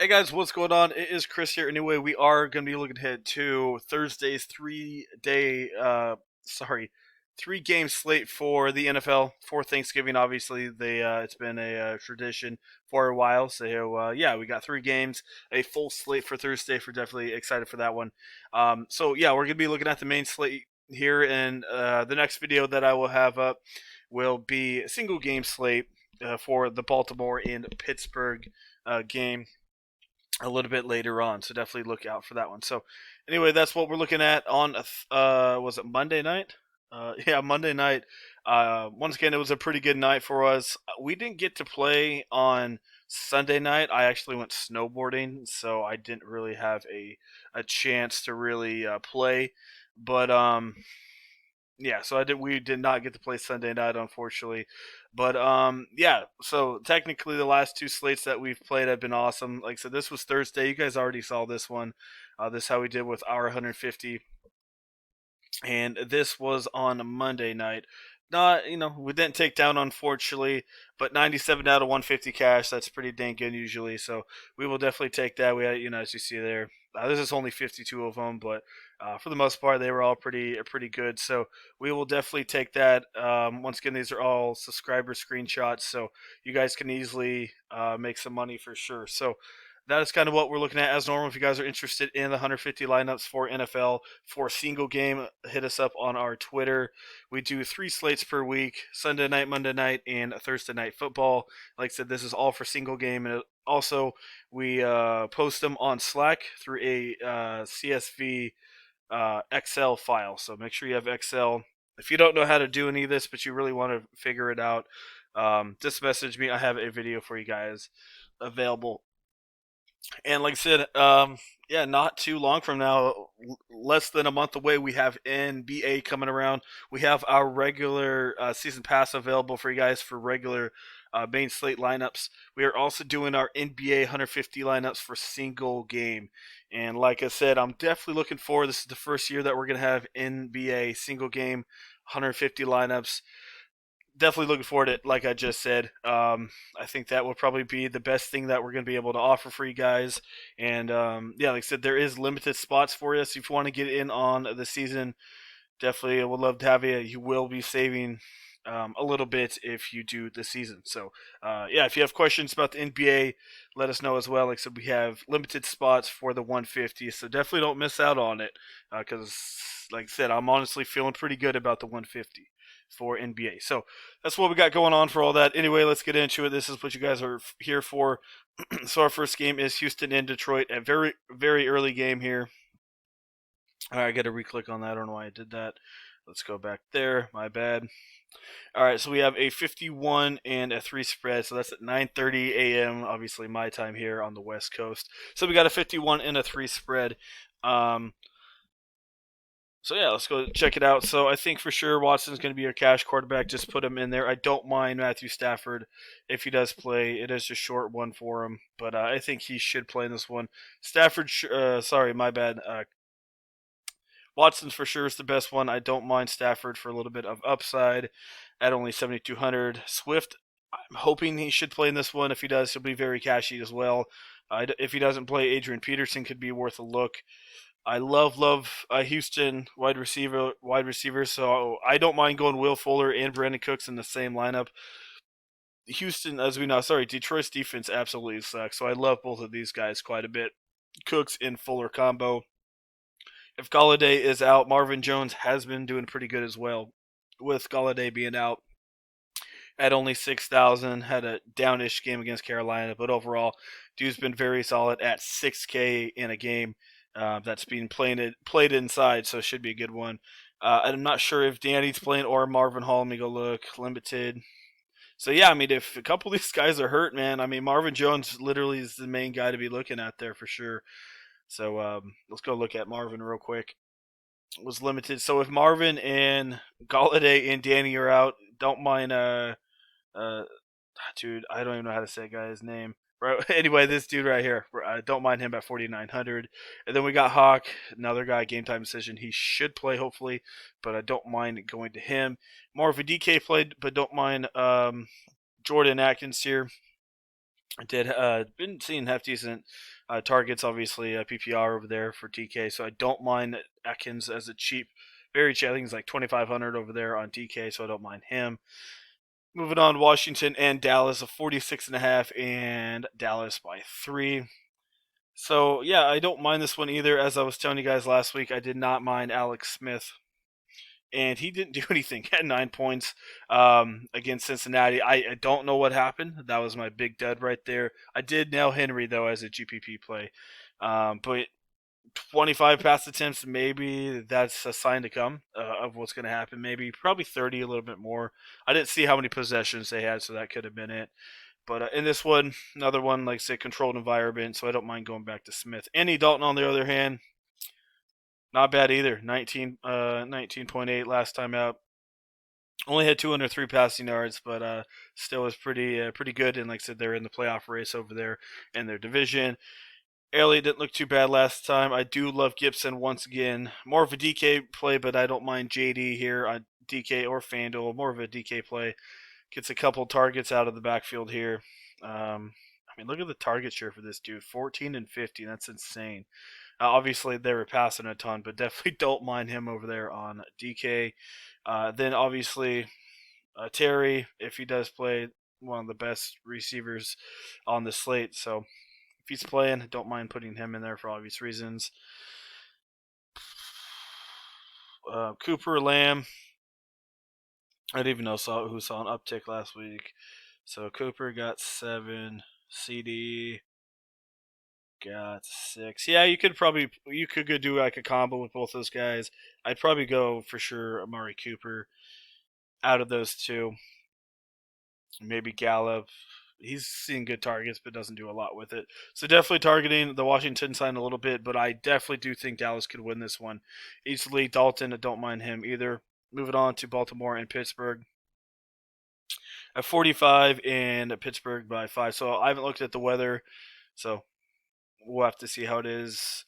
Hey guys, what's going on? It is Chris here. Anyway, we are going to be looking ahead to Thursday's 3-game slate for the NFL for Thanksgiving. Obviously, it's been a tradition for a while. So yeah, we got 3 games, a full slate for Thursday. For definitely excited for that one. So yeah, we're going to be looking at the main slate here, and the next video that I will have up will be a single game slate for the Baltimore and Pittsburgh game a little bit later on. So definitely look out for that one. So anyway, that's what we're looking at on was it Monday night? Yeah, Monday night. Once again, it was a pretty good night for us. We didn't get to play on Sunday night. I actually went snowboarding, so I didn't really have a chance to really play. But yeah, so we did not get to play Sunday night, unfortunately. But yeah, so technically the last 2 slates that we've played have been awesome. Like I said, this was Thursday. You guys already saw this one. This is how we did with our 150, and this was on Monday night. Not, we didn't take down, unfortunately, but 97 out of 150 cash. That's pretty dang good usually. So we will definitely take that. We had, as you see there, this is only 52 of them, but for the most part, they were all pretty good. So we will definitely take that. Once again, these are all subscriber screenshots, so you guys can easily make some money for sure. So that is kind of what we're looking at as normal. If you guys are interested in the 150 lineups for NFL for single game, hit us up on our Twitter. We do 3 slates per week: Sunday night, Monday night, and Thursday night football. Like I said, this is all for single game, and also we post them on Slack through a CSV Excel file. So make sure you have Excel. If you don't know how to do any of this, but you really want to figure it out, just message me. I have a video for you guys available. And like I said, yeah, not too long from now, less than a month away, we have NBA coming around. We have our regular season pass available for you guys for regular main slate lineups. We are also doing our NBA 150 lineups for single game. And like I said, I'm definitely looking forward. This is the first year that we're going to have NBA single game 150 lineups. Definitely looking forward to it. Like I just said, I think that will probably be the best thing that we're going to be able to offer for you guys. And yeah, like I said, there is limited spots for you. So if you want to get in on the season, definitely I would love to have you. You will be saving a little bit if you do the season. So yeah, if you have questions about the NBA, let us know as well. Like I said, we have limited spots for the 150, so definitely don't miss out on it. Because like I said, I'm honestly feeling pretty good about the 150 for NBA. So that's what we got going on for all that. Anyway, let's get into it. This is what you guys are here for. So our first game is Houston and Detroit. A very early game here. All right, I got to re-click on that. I don't know why I did that. Let's go back there. My bad. All right, so we have a 51 and a 3 spread. So that's at 9:30 a.m. Obviously, my time here on the West Coast. So we got a 51 and a 3 spread. Um, so yeah, let's go check it out. So I think for sure Watson's going to be your cash quarterback. Just put him in there. I don't mind Matthew Stafford if he does play. It is a short one for him, but I think he should play in this one. Stafford, sorry, my bad. Watson's for sure is the best one. I don't mind Stafford for a little bit of upside at only 7,200. Swift, I'm hoping he should play in this one. If he does, he'll be very cashy as well. If he doesn't play, Adrian Peterson could be worth a look. I love Houston wide receiver. So I don't mind going Will Fuller and Brandon Cooks in the same lineup. Houston, as we know, sorry, Detroit's defense absolutely sucks. So I love both of these guys quite a bit. Cooks and Fuller combo. If Galladay is out, Marvin Jones has been doing pretty good as well. With Galladay being out at only 6,000, had a downish game against Carolina, but overall, dude's been very solid at 6K in a game that's being played inside, so it should be a good one. I'm not sure if Danny's playing or Marvin Hall. Let me go look. Limited. So yeah, I mean, if a couple of these guys are hurt, man, I mean, Marvin Jones literally is the main guy to be looking at there for sure. So let's go look at Marvin real quick. Was limited. So if Marvin and Galladay and Danny are out, don't mind uh dude, I don't even know how to say a guy's name. Right. Anyway, this dude right here, I don't mind him at 4,900. And then we got Hawk, another guy, game time decision. He should play hopefully, but I don't mind going to him. More of a DK played, but don't mind Jordan Atkins here. I did been seeing half decent targets, obviously PPR over there for DK, so I don't mind Atkins as a cheap, very cheap. I think it's like 2,500 over there on DK, so I don't mind him. Moving on, Washington and Dallas, a 46.5, and Dallas by 3. So yeah, I don't mind this one either. As I was telling you guys last week, I did not mind Alex Smith, and he didn't do anything. Had 9 points against Cincinnati. I don't know what happened. That was my big dud right there. I did nail Henry though as a GPP play, but 25 pass attempts, maybe that's a sign to come of what's going to happen. Maybe probably 30, a little bit more. I didn't see how many possessions they had, so that could have been it. But in this one, another one, like say, controlled environment, so I don't mind going back to Smith. Andy Dalton, on the other hand, not bad either. 19.8 last time out. Only had 203 passing yards, but still was pretty good. And like I said, they're in the playoff race over there in their division. Elliott didn't look too bad last time. I do love Gibson once again. More of a DK play, but I don't mind JD here on DK or Fanduel. More of a DK play. Gets a couple targets out of the backfield here. I mean, look at the target share for this dude, 14 and 50. That's insane. Obviously, they were passing a ton, but definitely don't mind him over there on DK. Then obviously Terry, if he does play, one of the best receivers on the slate. So if he's playing, don't mind putting him in there for obvious reasons. Cooper Lamb, I didn't even know who saw an uptick last week. So Cooper got 7, CD got 6. Yeah, you could go do like a combo with both those guys. I'd probably go for sure Amari Cooper out of those two. Maybe Gallup. He's seeing good targets, but doesn't do a lot with it. So definitely targeting the Washington side a little bit, but I definitely do think Dallas could win this one easily. Dalton, I don't mind him either. Moving on to Baltimore and Pittsburgh at 45 and Pittsburgh by 5. So I haven't looked at the weather, so we'll have to see how it is.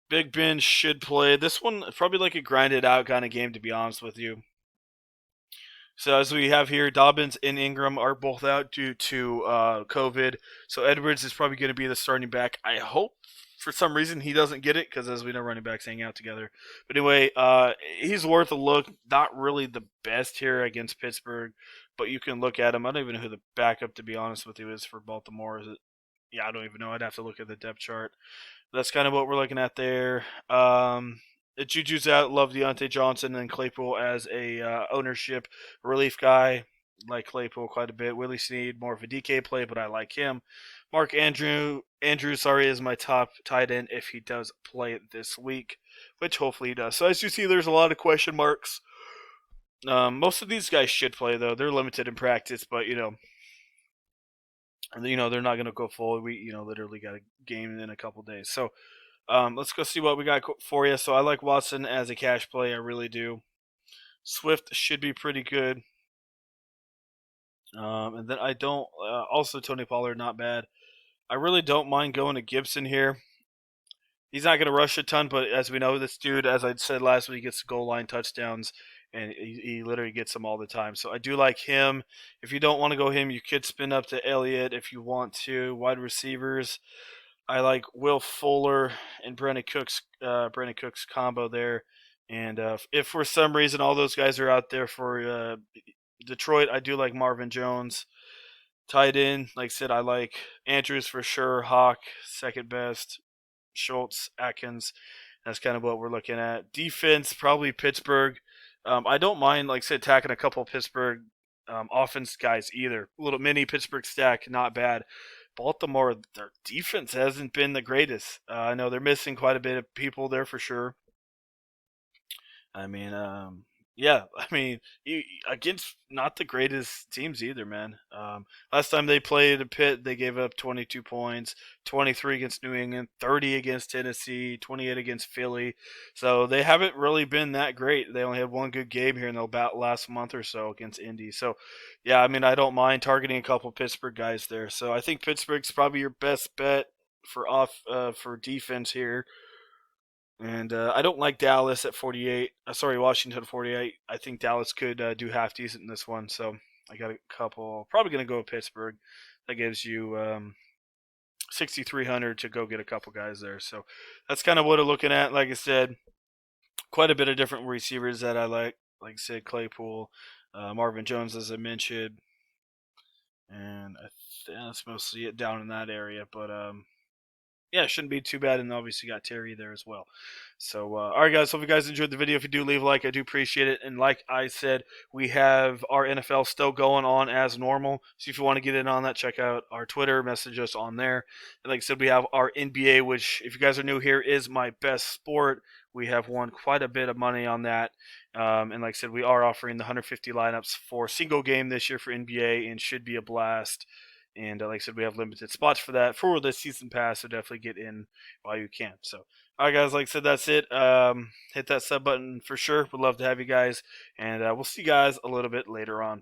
Big Ben should play. This one probably like a grinded out kind of game, to be honest with you. So as we have here, Dobbins and Ingram are both out due to COVID. So Edwards is probably going to be the starting back. I hope for some reason he doesn't get it because as we know, running backs hang out together. But anyway, he's worth a look. Not really the best here against Pittsburgh, but you can look at him. I don't even know who the backup, to be honest with you, is for Baltimore. Is it? Yeah, I don't even know. I'd have to look at the depth chart. That's kind of what we're looking at there. Juju's out. Love Deontay Johnson and Claypool as a ownership relief guy. Like Claypool quite a bit. Willie Snead, more of a DK play, but I like him. Mark Andrews, sorry, is my top tight end if he does play it this week, which hopefully he does. So as you see, there's a lot of question marks. Most of these guys should play though. They're limited in practice, but they're not going to go full. We literally got a game in a couple days. So let's go see what we got for you. So I like Watson as a cash play. I really do. Swift should be pretty good. And then I don't. Also, Tony Pollard, not bad. I really don't mind going to Gibson here. He's not going to rush a ton, but as we know, this dude, as I said last week, gets goal line touchdowns, and he literally gets them all the time. So I do like him. If you don't want to go him, you could spin up to Elliott if you want to. Wide receivers, I like Will Fuller and Brandon Cooks combo there. And if for some reason all those guys are out there for Detroit, I do like Marvin Jones. Tight end, like I said, I like Andrews for sure. Hawk, second best. Schultz, Atkins. That's kind of what we're looking at. Defense, probably Pittsburgh. I don't mind, like I said, attacking a couple of Pittsburgh offense guys either. A little mini Pittsburgh stack, not bad. Baltimore, their defense hasn't been the greatest. I know they're missing quite a bit of people there for sure. I mean, yeah, I mean, against not the greatest teams either, man. Last time they played a Pitt, they gave up 22 points, 23 against New England, 30 against Tennessee, 28 against Philly. So they haven't really been that great. They only had one good game here in the about last month or so against Indy. So, yeah, I mean, I don't mind targeting a couple Pittsburgh guys there. So I think Pittsburgh's probably your best bet for defense here. And I don't like Dallas at 48. Sorry, Washington at 48. I think Dallas could do half decent in this one. So I got a couple. Probably going to go with Pittsburgh. that gives you 6,300 to go get a couple guys there. So that's kind of what I'm looking at. Like I said, quite a bit of different receivers that I like. Like I said, Claypool, Marvin Jones, as I mentioned, and I think that's mostly it down in that area. But yeah, it shouldn't be too bad. And obviously got Terry there as well. So, all right, guys. Hope you guys enjoyed the video. If you do, leave a like. I do appreciate it. And like I said, we have our NFL still going on as normal. So if you want to get in on that, check out our Twitter. Message us on there. And like I said, we have our NBA, which, if you guys are new here, is my best sport. We have won quite a bit of money on that. And like I said, we are offering the 150 lineups for single game this year for NBA, and should be a blast. And like I said, we have limited spots for that for the season pass, so definitely get in while you can. So, all right, guys, like I said, that's it. Hit that sub button for sure. Would love to have you guys, and we'll see you guys a little bit later on.